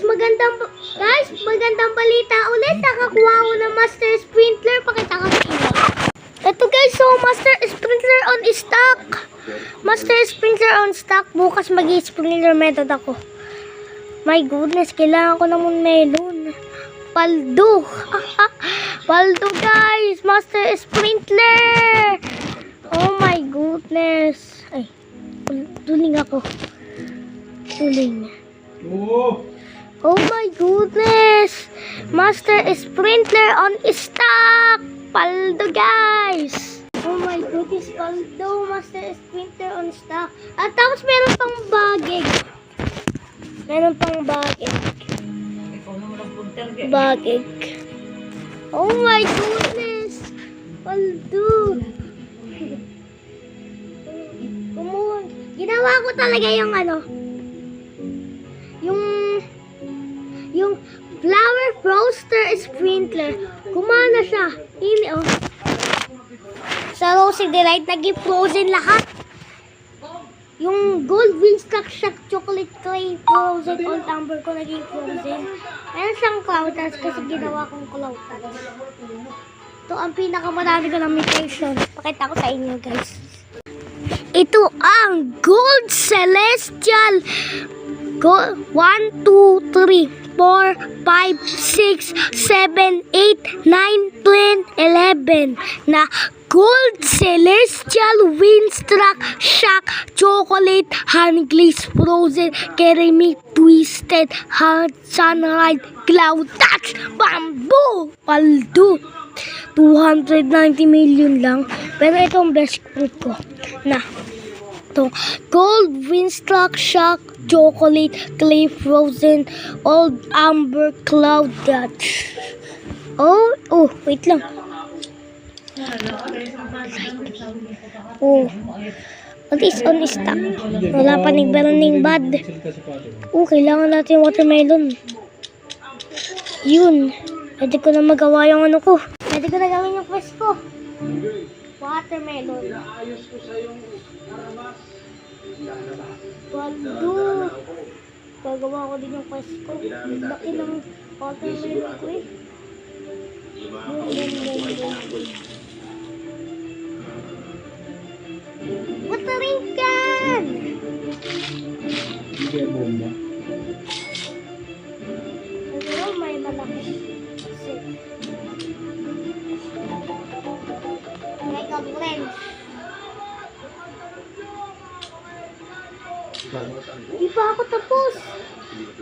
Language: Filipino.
magandang balita ulit. Nakakuha ko ng Master Sprinkler. Pakita ko sa inyo. Ito guys, so Master Sprinkler on stock. Master Sprinkler on stock. Bukas mag-i-sprinkler method ako. My goodness, kailangan ko naman melon. Paldo. Paldo guys, Master Sprinkler. Oh my goodness. Ay, duling ako. Duling. Oh my goodness! Master Sprinkler on stock! Paldo guys! Oh my goodness, paldo! Master Sprinkler on stock. At tapos meron pang bagig. Meron pang bagig. Bagig. Oh my goodness! Paldo! Ginawa ko talaga yung yung flower roaster sprinkler. Kumana siya. Ini sa Rosy Delight, naging frozen lahat. Yung gold Winstock Shock chocolate clay frozen, old amber ko naging frozen. Meron siyang cloud touch kasi ginawa kong cloud touch. Ito ang pinakamarami ko ng mutation. Pakita ko sa inyo guys. Ito ang Gold Celestial. 1, 2, 3, 4, 5, 6, 7, 8, 9, 10, 11 na Gold Celestial Winstock Shock Chocolate Honey Glaze Frozen Caramel Twisted Sunrise Cloud Touch Bamboo Paldo. 290 million lang. Pero ito ang best fruit ko na Gold Winstock Shock Chocolate Clay Frozen Old Amber Cloud Touch. Oh, wait lang. Oh, what is on stock? Wala pa nagbalang bad. Oh, kailangan natin watermelon. Yun. Pwede ko na magawa yung ko. Pwede ko na gawin yung quest ko. Watermelon. Paldo. Gagawa ko din yung quest ko. Laki ng watermelon ko eh. Watering can! Hindi bomba. Pero may malaki. Make a blend. Di pa ako tapos